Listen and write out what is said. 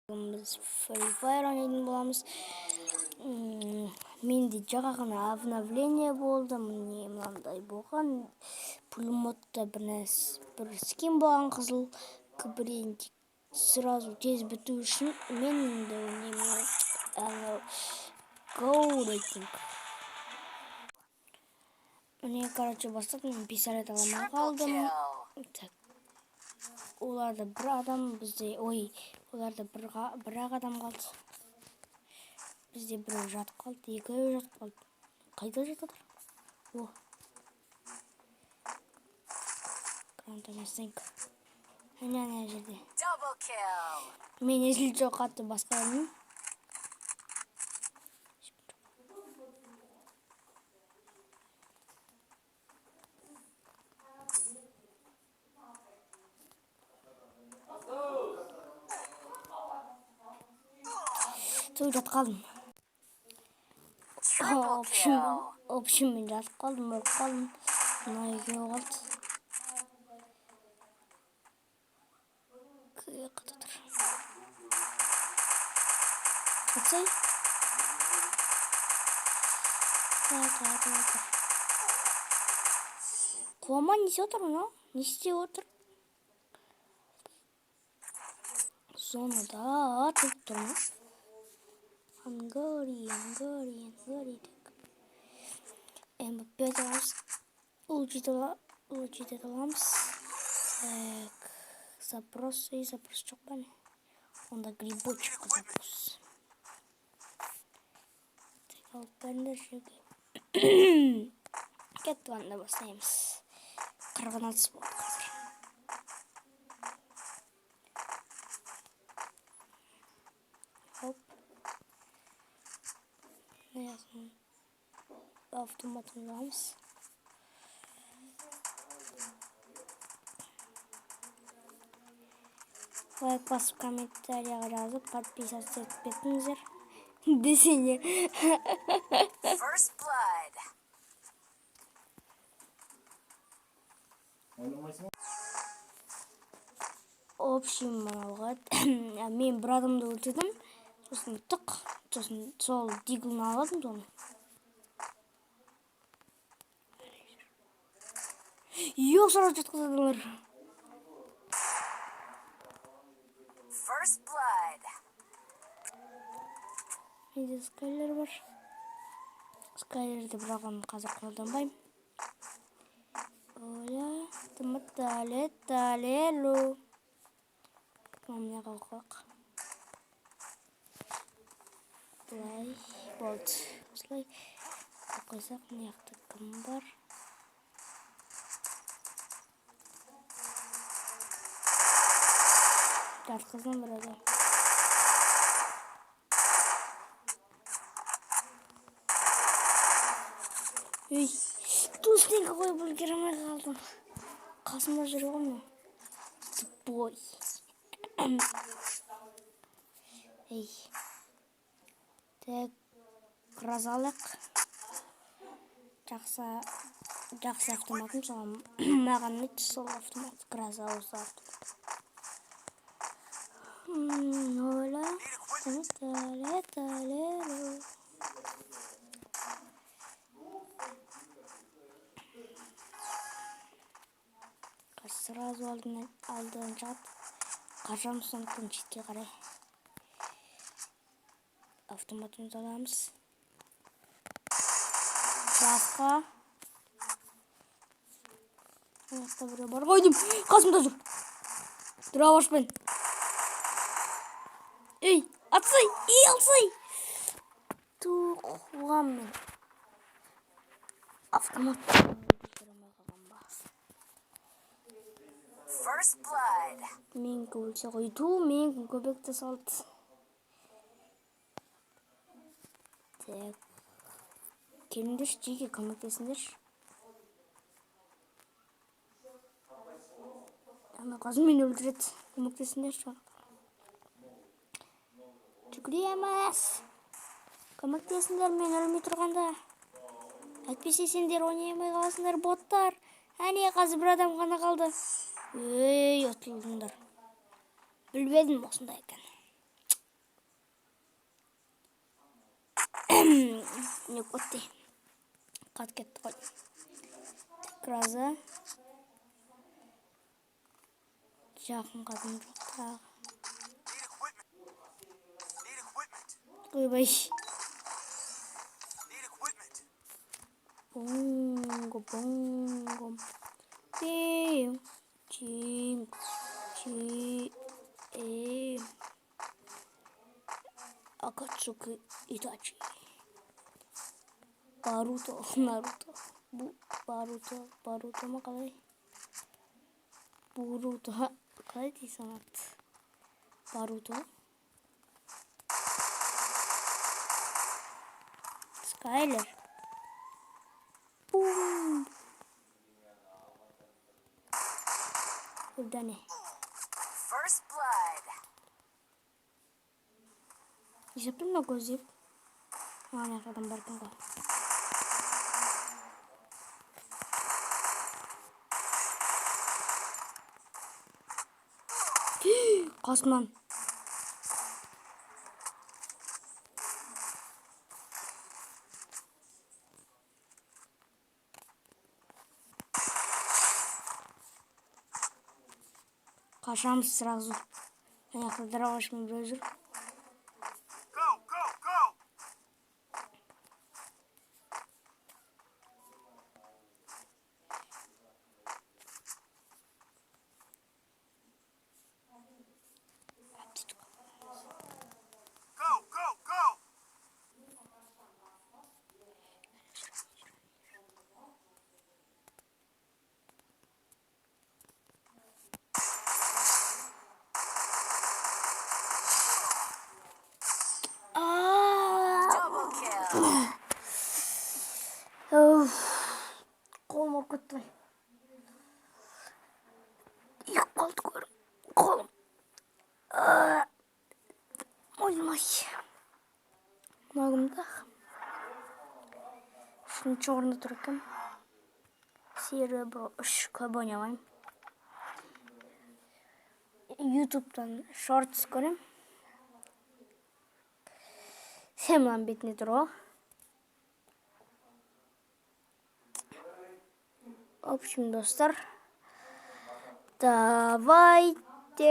Biz Free Fire oynayın bolamыз. Менде жаңа ғана обновление болды. Міне мынандай болған. Пулеметта бір скин болған қызыл. Кібірейін сразу тез біту үшін мен енді ойнаймын. Go рейтинг. Міне, короче, бастадым. Пистолет аламай қалдым. Оларда бір адам, бізде, оларда бір-ақ адам қалды. Бізде біреу жатып қалды, екеуі жатып қалды. Қайда жатадыр? Гранатомастенька. Ана жерде. Мен есіл жоқ қатты басқарамын. Той жатып қалдым. Общем, мен жатып қалдым, өліп қалдым. Мына екеуі қалды. Қайда тұр? Атсай? Қуама не істеп отыр мынау? Не істеп отыр? Зонада атып тұрмын. Ангори. МВП аламыз. Улучшить аламыз. Так. Запрос жоқ па не? Онда грибочек запрос. Так, алып бәріндер жерге. Кетті ғанда бастаймыз. 46 болды қазір. Хоп. Автоматын аламыз. Лайк басып, комментарияға жазып, подписаться етіп кетіңіздер. Десене. First blood. Общем, мынауға мен бір адамды өлтірдім. Сосын сол диглны аладым соны. Yok, сразу жатқызадылар. First blood. Менде скайлер бар. Скайлерді бірағын қазір қолданбаймын. Оля, талелу. Мамына қалқақ. Бұлай болды. Осылай қойсақ, мынақты кім бар? Жатқызым бір адам. Тусненькі қойып үлгеремей қалдым. Қасымда жүр ғой мен. Тупой. Так, разалық. Жақсы автоматым соған маған нетті сол автомат. Граза осы автомат. Оля, талелу. Сразу алдын жат. Қажам сондықтан шетке қарай. Автоматымызды аламыз. Басқа. Ояқта біреу бар ғой дейм. Қасымда жүр. Тұра башпен. Атсай. Алсай. Қуғам мен. Автомат. First blood. Мен өлсе қойду, мен көбекті салды. Так. Келіндер жеге көмектесіңдер. Ана қазын мені өлтіреді. Көмектесіңдер şu. Жүгіреміз. Көмектесіңдер мен өлмей тұрғанда. Әйтпесе сендер ойнамай қаласыңдар боттар. Әне қазір бір адам ғана қалды. Отылдыңдар. Білбедім осындай екен. Yok öte. Kat ketdi qo'y. Kraza. Жақын qadam жоқ. Need equipment. Ойбай. Need equipment. Bongo, bongo. Тим. Чим. Чи. Akatsuki Itachi. Baruto. Naruto. Bu Baruto. Baruto mu kalay? Boruto. Kalay değil sanat. Baruto. Skyler. Boom. Burada ne? First blood. Yaptım da göz yap. Ne kadar barkın kal. Kasman. Kaşağımız sırası. Ayakta daramışım böyle. Go, go, go. Go, go, go. Double kill. Of. Kolum akıttı. Yok kaldı koyarım. Kolum. Olmay. Nagımda. Şunu çoğurunda dururken. Cerebro. Şıkkı oynamayım. YouTube'dan shorts görüm. Hemen bitnedir o. В общем, достар, давайте